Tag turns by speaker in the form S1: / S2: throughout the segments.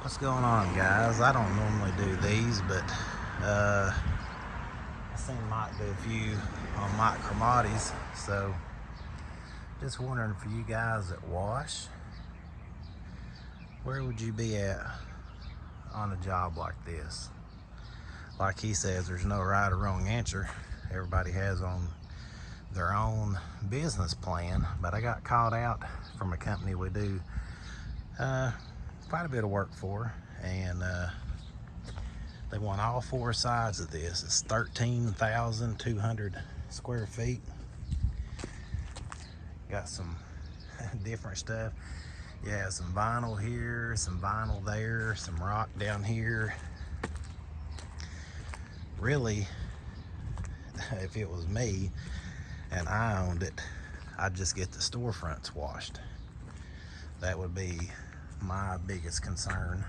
S1: What's going on, guys? I don't normally do these, but I seen Mike do a few on Mike Cromartie's, so just wondering for you guys that wash, where would you be at on a job like this? Like he says, there's no right or wrong answer. Everybody has on their own business plan, but I got called out from a company we do quite a bit of work for, and they want all four sides of this. It's 13,200 square feet. Got some different stuff. Yeah, some vinyl here, some vinyl there, some rock down here. Really, if it was me and I owned it, I'd just get the storefronts washed. That would be my biggest concern,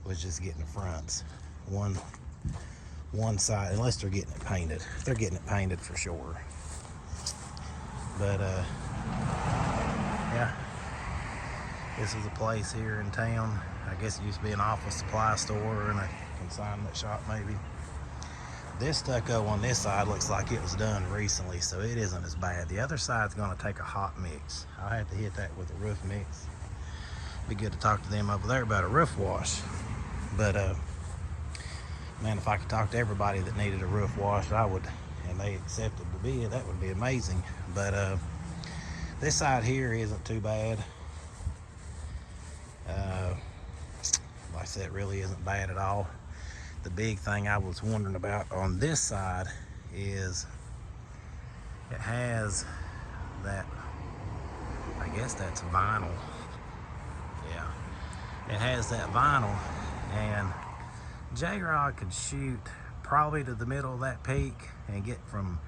S1: was just getting the fronts. One side, unless they're getting it painted. If they're getting it painted, for sure. But yeah, this is a place here in town. I guess it used to be an office supply store and a consignment shop maybe. This stucco on this side looks like it was done recently, so it isn't as bad. The other side's gonna take a hot mix. I'll have to hit that with a roof mix. Be good to talk to them over there about a roof wash. But man, if I could talk to everybody that needed a roof wash, I would, and they accepted the bid, that would be amazing. But this side here isn't too bad. Like I said, it really isn't bad at all. The big thing I was wondering about on this side is it has that, I guess that's vinyl. Yeah, it has that vinyl, and Jrod could shoot probably to the middle of that peak and get from,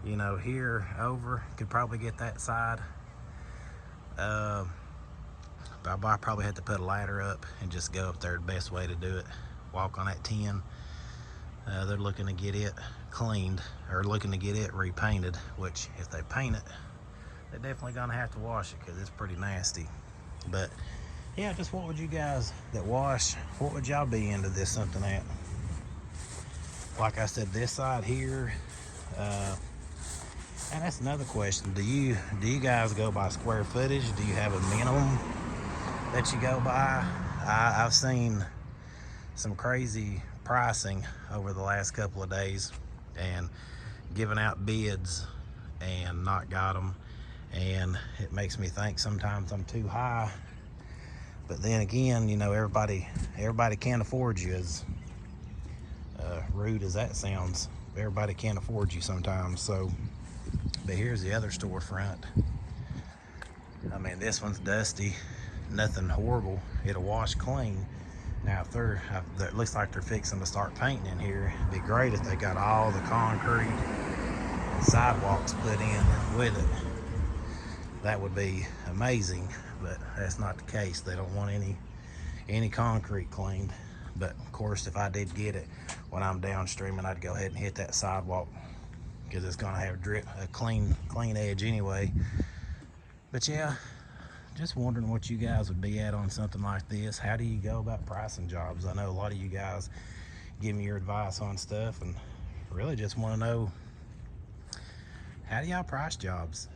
S1: you know, here over, could probably get that side. But I probably had to put a ladder up and just go up there. The best way to do it, walk on that tin. They're looking to get it cleaned, or looking to get it repainted, which if they paint it, they're definitely gonna have to wash it because it's pretty nasty. But yeah, just what would you guys that wash, what would y'all be into this something at? Like I said, this side here, and that's another question. Do you guys go by square footage? Do you have a minimum that you go by? I've seen some crazy pricing over the last couple of days and giving out bids and not got them, and it makes me think sometimes I'm too high. But then again, you know, everybody can't afford you. As rude as that sounds, everybody can't afford you sometimes. So, but here's the other storefront. I mean, this one's dusty, nothing horrible. It'll wash clean. Now, if it looks like they're fixing to start painting in here, it'd be great if they got all the concrete and sidewalks put in with it. That would be amazing, but that's not the case. They don't want any concrete cleaned. But of course, if I did get it, when I'm downstream, I'd go ahead and hit that sidewalk because it's gonna have a clean edge anyway. But yeah, just wondering what you guys would be at on something like this. How do you go about pricing jobs? I know a lot of you guys give me your advice on stuff, and really just want to know, how do y'all price jobs?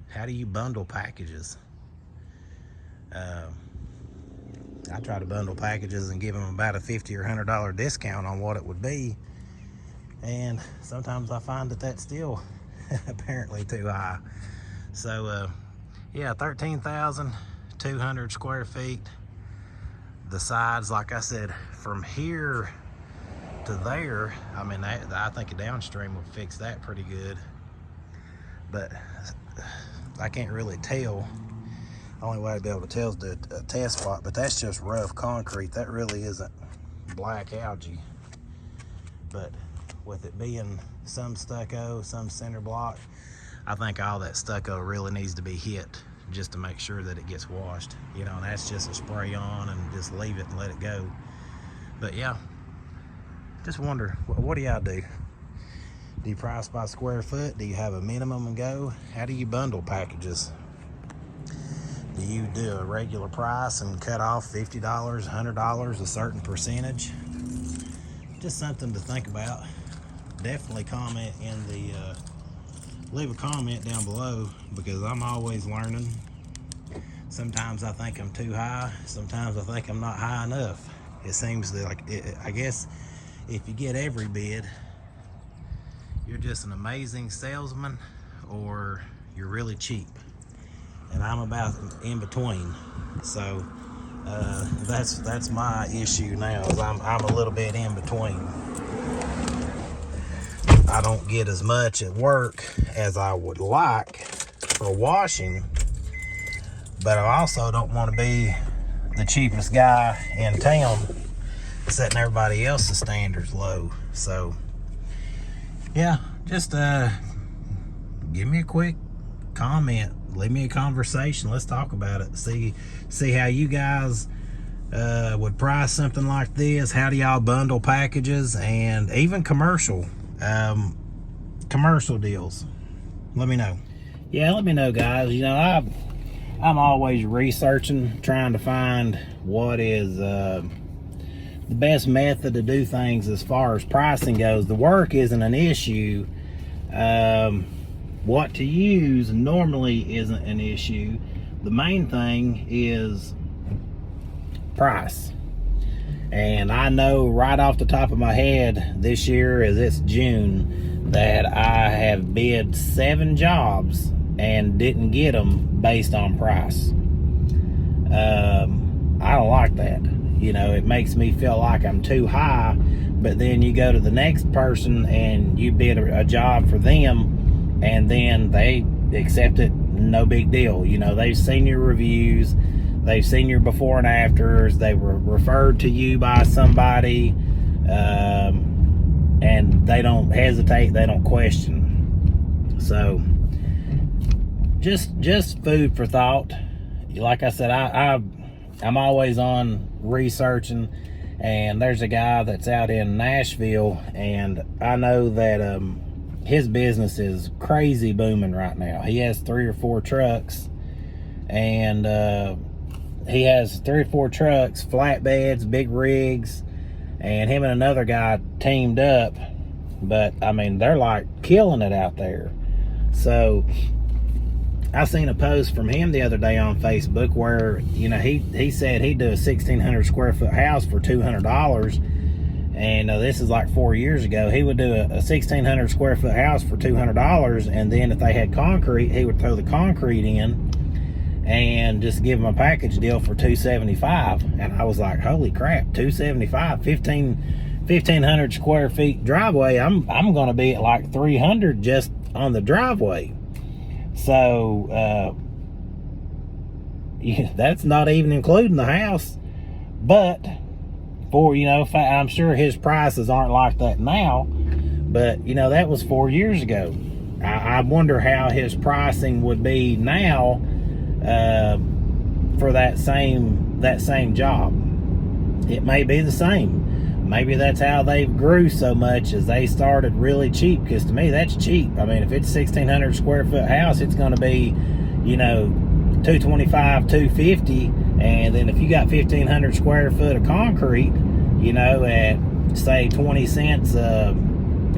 S1: How do you bundle packages? I try to bundle packages and give them about a $50 or $100 discount on what it would be, and sometimes I find that that's still apparently too high. So yeah, 13,200 square feet. The sides, like I said, from here to there, I mean, I think a downstream would fix that pretty good. But I can't really tell. The only way I'd be able to tell is the test spot, but that's just rough concrete. That really isn't black algae. But with it being some stucco, some cinder block, I think all that stucco really needs to be hit just to make sure that it gets washed. You know, and that's just a spray on and just leave it and let it go. But yeah, just wonder, what do y'all do? Do you price by square foot? Do you have a minimum and go? How do you bundle packages? Do you do a regular price and cut off $50, $100, a certain percentage? Just something to think about. Definitely comment in the, leave a comment down below, because I'm always learning. Sometimes I think I'm too high. Sometimes I think I'm not high enough. It seems that, like, I guess if you get every bid, you're just an amazing salesman, or you're really cheap. And I'm about in between. So that's my issue now, is I'm a little bit in between. I don't get as much at work as I would like for washing, but I also don't want to be the cheapest guy in town, setting everybody else's standards low. So yeah, just give me a quick comment, leave me a conversation, let's talk about it. See how you guys would price something like this. How do y'all bundle packages, and even commercial deals? Let me know. Yeah, let me know, guys. You know, I'm always researching, trying to find what is the best method to do things as far as pricing goes. The work isn't an issue. What to use normally isn't an issue. The main thing is price. And I know right off the top of my head, this year, as it's June, that I have bid 7 jobs and didn't get them based on price. I don't like that. You know, it makes me feel like I'm too high. But then you go to the next person and you bid a job for them, and then they accept it, no big deal. You know, they've seen your reviews, they've seen your before and afters, they were referred to you by somebody, and they don't hesitate, they don't question. So just food for thought. Like I said, I'm always on researching, and there's a guy that's out in Nashville, and I know that his business is crazy booming right now. He has 3 or 4 trucks, and he has 3 or 4 trucks, flatbeds, big rigs, and him and another guy teamed up. But I mean, they're like killing it out there. So I seen a post from him the other day on Facebook where, you know, he said he'd do a 1,600 square foot house for $200. And this is like 4 years ago. He would do a 1,600 square foot house for $200, and then if they had concrete, he would throw the concrete in and just give them a package deal for $275. And I was like, holy crap, $275, 1,500 square feet driveway. I'm going to be at like $300 just on the driveway. So yeah, that's not even including the house. But for, you know, I'm sure his prices aren't like that now, but you know, that was 4 years ago. I wonder how his pricing would be now for that same job. It may be the same. Maybe that's how they grew so much, as they started really cheap, because to me that's cheap. I mean, if it's 1,600 square foot house, it's going to be, you know, $225, $250. And then if you got 1,500 square foot of concrete, you know, at say 20 cents a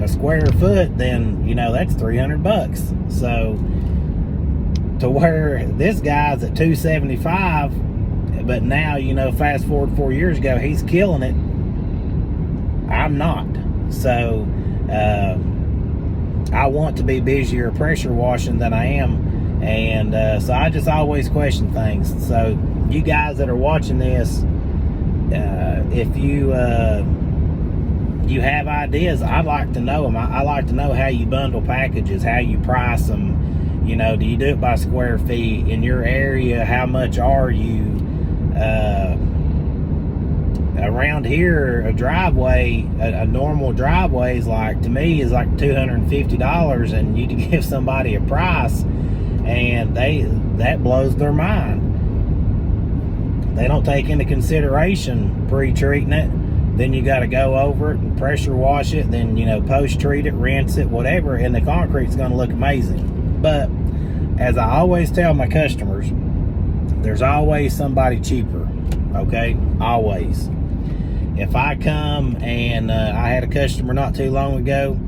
S1: square foot, then, you know, that's $300. So to where this guy's at $275, but now, you know, fast forward 4 years ago, he's killing it. I'm not. So I want to be busier pressure washing than I am. And so I just always question things. So you guys that are watching this, if you have ideas, I'd like to know them. I like to know how you bundle packages, how you price them. You know, do you do it by square feet? In your area, how much are you? Around here, a driveway, a normal driveway is like, to me, is like $250, and you give somebody a price, and that blows their mind. They don't take into consideration pre-treating it. Then you got to go over it and pressure wash it, then, you know, post-treat it, rinse it, whatever, and the concrete's going to look amazing. But as I always tell my customers, there's always somebody cheaper, okay? Always. If I come and I had a customer not too long ago,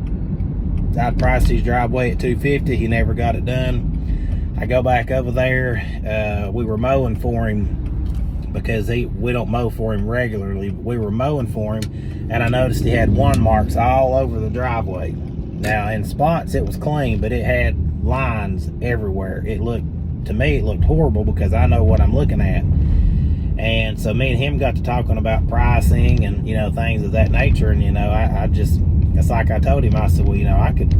S1: I'd priced his driveway at $250. He never got it done. I go back over there. We were mowing for him because we don't mow for him regularly, but we were mowing for him, and I noticed he had one marks all over the driveway. Now, in spots it was clean, but it had lines everywhere. To me it looked horrible because I know what I'm looking at. And so me and him got to talking about pricing and, you know, things of that nature. And, you know, I just, it's like I told him, I said, well, you know, I could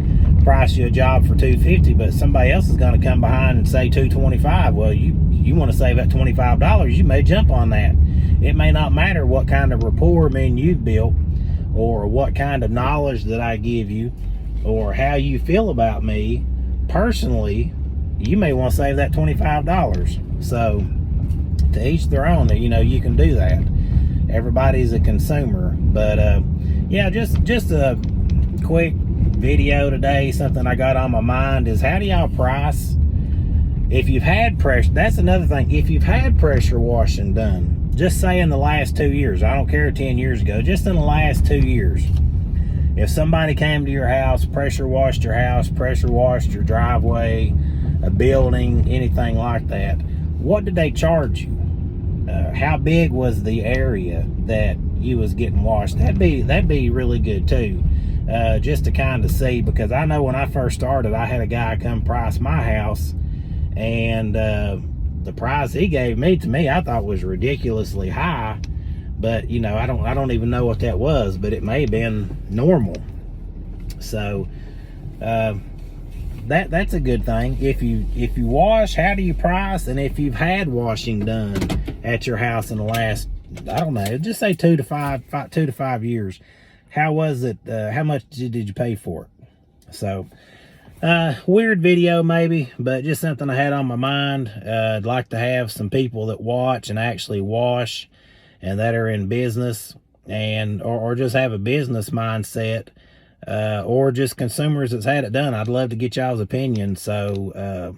S1: price you a job for $250, but somebody else is going to come behind and say $225. Well, you want to save that $25, you may jump on that. It may not matter what kind of rapport, me and you've built, or what kind of knowledge that I give you, or how you feel about me personally. You may want to save that $25. So to each their own, you know, you can do that. Everybody's a consumer. But yeah, just a quick video today. Something I got on my mind is, how do y'all price? If you've had pressure, that's another thing. If you've had pressure washing done, just say in the last 2 years, I don't care 10 years ago, just in the last 2 years, if somebody came to your house, pressure washed your house, pressure washed your driveway, a building, anything like that, what did they charge you? How big was the area that you was getting washed? That'd be really good too, just to kind of see, because I know when I first started, I had a guy come price my house, and the price he gave me, to me, I thought was ridiculously high. But you know, I don't even know what that was, but it may have been normal. So that's a good thing. If you wash, how do you price? And if you've had washing done at your house in the last, I don't know, just say 2 to 5 years, how was it? How much did you pay for it? So weird video maybe, but just something I had on my mind. I'd like to have some people that watch and actually wash, and that are in business, and or just have a business mindset, or just consumers that's had it done. I'd love to get y'all's opinion. So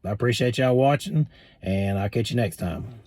S1: I appreciate y'all watching, and I'll catch you next time.